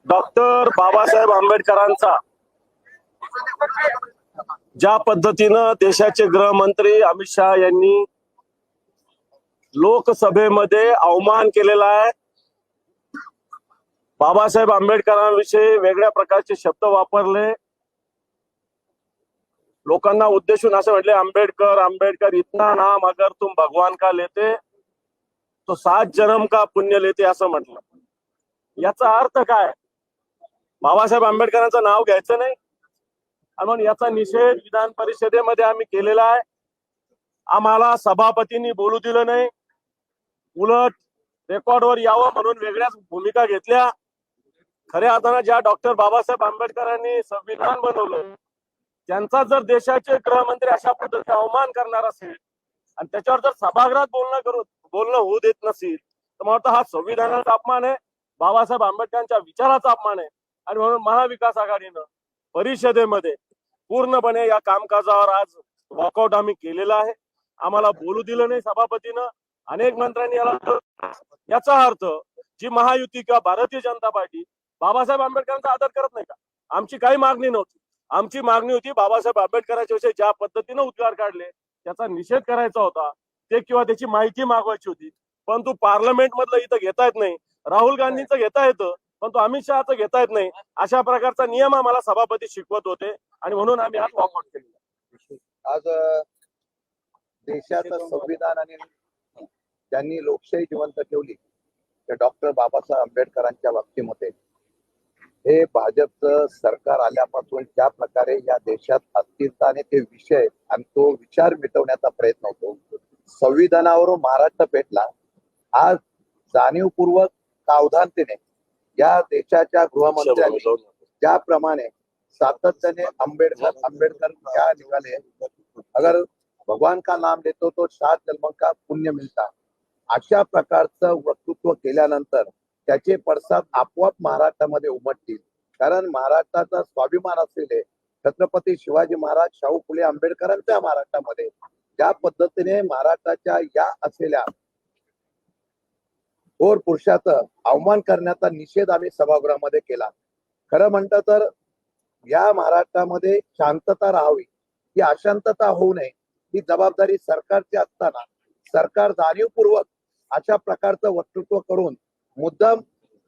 Doctor Babasaheb आंबेडकरांचा ज्या पद्धतीनं देशाचे गृहमंत्री अमित शहा यांनी लोकसभेमध्ये अवमान केलेला आहे, बाबासाहेब आंबेडकरांविषयी वेगळ्या प्रकारचे शब्द वापरले, लोकांना उद्देशून असं म्हटले आंबेडकर आंबेडकर इतना नाम अगर तुम भगवान का लेते तो 7 जन्म का पुण्य लेते असं म्हटलं। याचा अर्थ काय? बाबासाहेब आंबेडकरांचं नाव घ्यायचं नाही आणि म्हणून याचा निषेध विधान परिषदेमध्ये आम्ही केलेला आहे। आम्हाला सभापतींनी बोलू दिलं नाही, उलट रेकॉर्डवर यावं म्हणून वेगळ्याच भूमिका घेतल्या। खऱ्या अर्थानं ज्या डॉक्टर बाबासाहेब आंबेडकरांनी संविधान बनवलं त्यांचा जर देशाचे गृहमंत्री अशा पद्धतीने अवमान करणार असेल आणि त्याच्यावर जर सभागृहात बोलणं होऊ देत नसेल तर मला वाटतं हा संविधानाचा अपमान आहे, बाबासाहेब आंबेडकरांच्या विचाराचा अपमान आहे। आणि म्हणून महाविकास आघाडीनं परिषदेमध्ये पूर्णपणे या कामकाजावर आज वॉकआउट आम्ही केलेला आहे। आम्हाला बोलू दिलं नाही सभापतीनं, अनेक मंत्र्यांनी याचा अर्थ जी महायुती किंवा भारतीय जनता पार्टी बाबासाहेब आंबेडकरांचा आदर करत नाही का? आमची काही मागणी नव्हती, आमची मागणी होती बाबासाहेब आंबेडकरांच्या विषयी ज्या पद्धतीनं उद्गार काढले त्याचा निषेध करायचा होता ते किंवा त्याची माहिती मागवायची होती, परंतु पार्लमेंट मधलं इथं घेता येत नाही। राहुल गांधींचं घेता येतं परंतु अमित शहाचं घेता येत नाही, अशा प्रकारचा नियम आम्हाला सभापती शिकवत होते आणि म्हणून आम्ही आज वॉकआउट केलेला। आज देशाचं संविधान आणि ज्यांनी लोकशाही जिवंत ठेवली त्या डॉक्टर बाबासाहेब आंबेडकरांच्या बाबतीमध्ये हे भाजपचं सरकार आल्यापासून ज्या प्रकारे या देशात अस्थिरताने ते विषय आणि तो विचार मिटवण्याचा प्रयत्न होतो, संविधानावरून महाराष्ट्र पेटला। आज जाणीवपूर्वक सावधानतेने या देशाच्या गृहमंत्र्यांनी ज्याप्रमाणे सातत्याने आंबेडकर क्या निकाले, अगर भगवान का नाम लेतो तो 7 जन्म का पुण्य मिळता, अशा प्रकारचं वक्तृत्व केल्यानंतर त्याचे पडसाद आपोआप महाराष्ट्रामध्ये उमटतील। कारण महाराष्ट्राचा स्वाभिमान असलेले छत्रपती शिवाजी महाराज शाहू फुले आंबेडकरांच्या महाराष्ट्रामध्ये ज्या पद्धतीने महाराष्ट्राच्या या असलेल्या थोर पुरुषाचा अवमान करण्याचा निषेध आम्ही सभागृहामध्ये केला। खरं म्हणतं तर या महाराष्ट्रामध्ये शांतता राहावी, ही अशांतता होऊ नये, ही जबाबदारी सरकारची असताना सरकार जाणीवपूर्वक अशा प्रकारचं वक्तृत्व करून मुद्दाम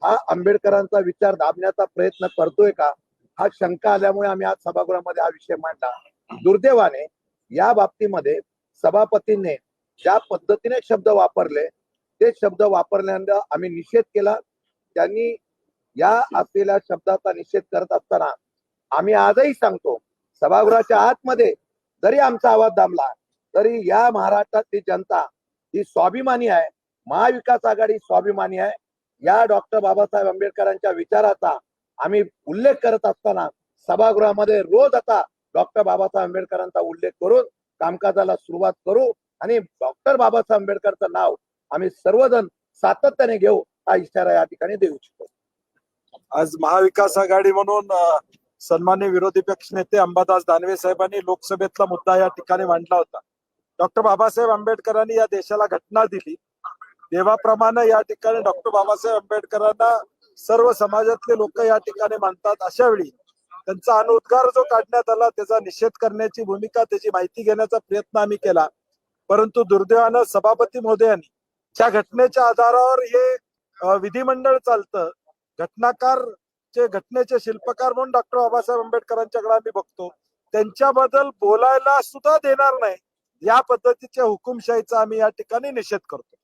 हा आंबेडकरांचा विचार दाबण्याचा प्रयत्न करतोय का, हा शंका आल्यामुळे आम्ही आज सभागृहामध्ये हा विषय मांडला। दुर्दैवाने या बाबतीमध्ये सभापतींनी ज्या पद्धतीने शब्द वापरले ते शब्द वापरल्यानंतर आम्ही निषेध केला। त्यांनी या असलेल्या शब्दाचा निषेध करत असताना आम्ही आजही सांगतो, सभागृहाच्या आतमध्ये जरी आमचा आवाज दाबला तरी या महाराष्ट्रातली जनता ही स्वाभिमानी आहे, महाविकास आघाडी स्वाभिमानी आहे। या डॉक्टर बाबासाहेब आंबेडकरांच्या विचाराचा आम्ही उल्लेख करत असताना सभागृहामध्ये रोज आता डॉक्टर बाबासाहेब आंबेडकरांचा उल्लेख करून कामकाजाला सुरुवात करू आणि डॉक्टर बाबासाहेब आंबेडकरचं नाव आम्ही सर्वजण सातत्याने घेऊ, हा इशारा या ठिकाणी देऊ इच्छितो। आज महाविकास आघाडी म्हणून सन्माननीय विरोधी पक्ष नेते अंबादास दानवे साहेबांनी लोकसभेतला मुद्दा या ठिकाणी मांडला होता। डॉक्टर बाबासाहेब आंबेडकरांनी या देशाला घटना दिली, देवाप्रमाणे या ठिकाणी डॉक्टर बाबासाहेब आंबेडकरांना सर्व समाजातले लोक या ठिकाणी मानतात। अशा वेळी त्यांचा अनुद्गार जो काढण्यात आला त्याचा निषेध करण्याची भूमिका, त्याची माहिती घेण्याचा प्रयत्न आम्ही केला, परंतु दुर्दैवानं सभापती महोदयांनी त्या घटनेच्या आधारावर हे विधिमंडळ चालतं, घटनेचे शिल्पकार म्हणून डॉक्टर बाबासाहेब आंबेडकरांच्याकडे आम्ही बघतो, त्यांच्याबद्दल बोलायला सुद्धा देणार नाही, या पद्धतीच्या हुकुमशाहीचा आम्ही या ठिकाणी निषेध करतो।